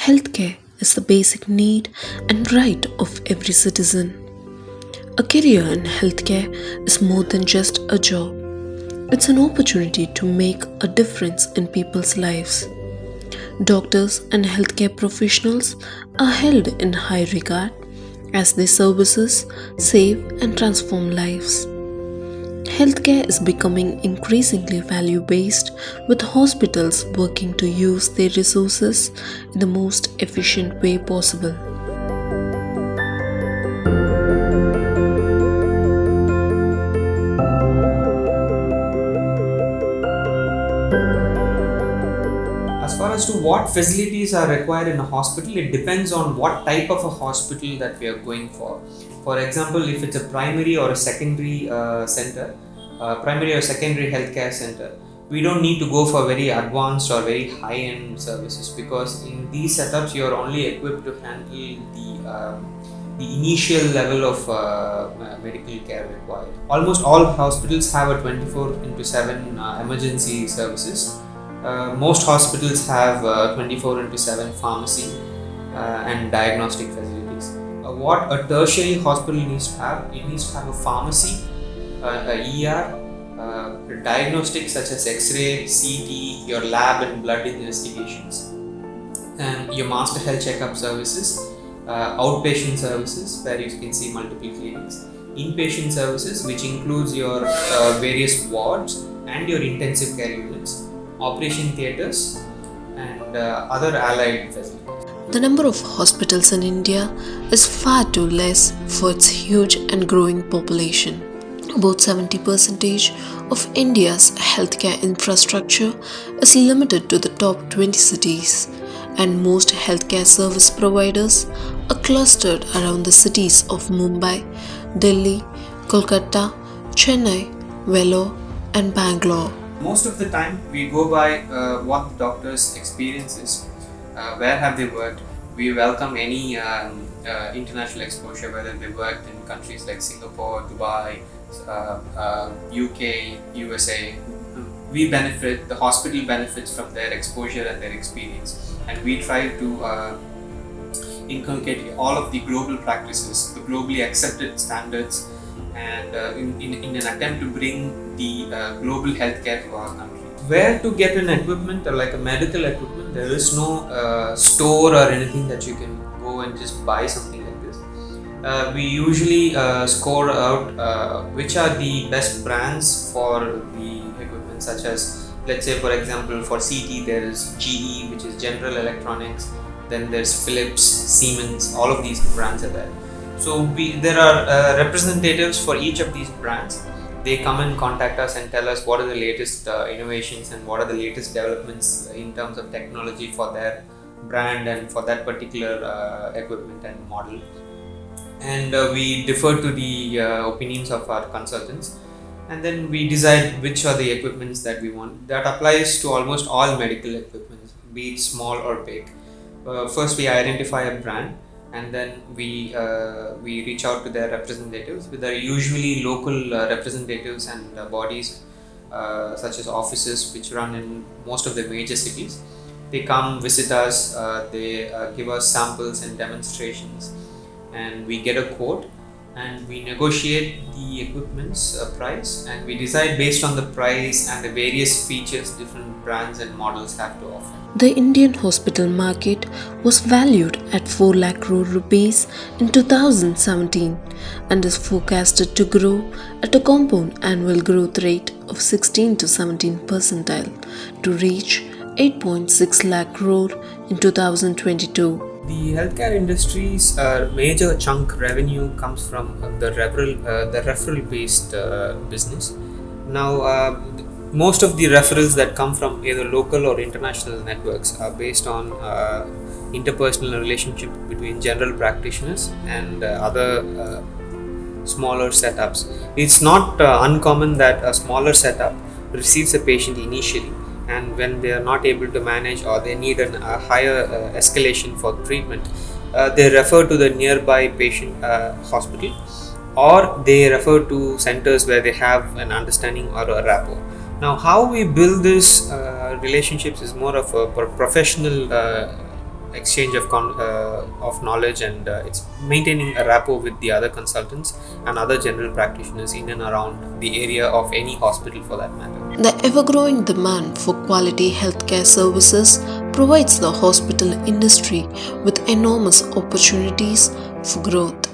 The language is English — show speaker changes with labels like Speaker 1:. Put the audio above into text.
Speaker 1: Healthcare is the basic need and right of every citizen. A career in healthcare is more than just a job. It's an opportunity to make a difference in people's lives. Doctors and healthcare professionals are held in high regard as their services save and transform lives. Healthcare is becoming increasingly value based, with hospitals working to use their resources in the most efficient way possible.
Speaker 2: As far as to what facilities are required in a hospital, it depends on what type of a hospital that we are going for. For example, if it's a primary or a secondary primary or secondary healthcare center, we don't need to go for very advanced or very high-end services, because in these setups you are only equipped to handle the initial level of medical care required. Almost all hospitals have a 24/7 emergency services. Most hospitals have 24/7 pharmacy and diagnostic facilities. What a tertiary hospital needs to have, it needs to have a pharmacy, a ER, diagnostics such as X-ray, CT, your lab and blood investigations, and your master health checkup services, outpatient services where you can see multiple clinics, inpatient services which includes your various wards and your intensive care units, operation theatres, and other allied facilities.
Speaker 1: The number of hospitals in India is far too less for its huge and growing population. About 70% of India's healthcare infrastructure is limited to the top 20 cities, and most healthcare service providers are clustered around the cities of Mumbai, Delhi, Kolkata, Chennai, Vellore, and Bangalore.
Speaker 2: Most of the time we go by what the doctor's experience is, where have they worked. We welcome any international exposure, whether they worked in countries like Singapore, Dubai, UK, USA. We benefit, the hospital benefits from their exposure and their experience, and we try to inculcate all of the global practices, the globally accepted standards, and in an attempt to bring the global healthcare to our country. Where to get an equipment, or like a medical equipment, there is no store or anything that you can go and just buy something like this. We usually score out which are the best brands for the equipment, such as, let's say for example, for CT there is GE, which is General Electronics, then there's Philips, Siemens, all of these brands are there. So there are representatives for each of these brands. They come and contact us and tell us what are the latest innovations and what are the latest developments in terms of technology for their brand and for that particular equipment and model. And we defer to the opinions of our consultants, and then we decide which are the equipments that we want. That applies to almost all medical equipment, be it small or big. First we identify a brand, and then we reach out to their representatives. They are usually local representatives and bodies such as offices which run in most of the major cities. They come visit us, they give us samples and demonstrations, and we get a quote, and we negotiate the equipment's price, and we decide based on the price and the various features different brands and models have to offer.
Speaker 1: The Indian hospital market was valued at 4 lakh crore rupees in 2017 and is forecasted to grow at a compound annual growth rate of 16 to 17 percentile to reach 8.6 lakh crore in 2022.
Speaker 2: The healthcare industry's major chunk revenue comes from the referral based business. Now, most of the referrals that come from either local or international networks are based on interpersonal relationship between general practitioners and other smaller setups. It's not uncommon that a smaller setup receives a patient initially, and when they are not able to manage or they need a higher escalation for treatment, they refer to the nearby patient hospital, or they refer to centers where they have an understanding or a rapport. Now, how we build this relationships is more of a professional exchange of knowledge, and it's maintaining a rapport with the other consultants and other general practitioners in and around the area of any hospital for that matter.
Speaker 1: The ever growing demand for quality healthcare services provides the hospital industry with enormous opportunities for growth.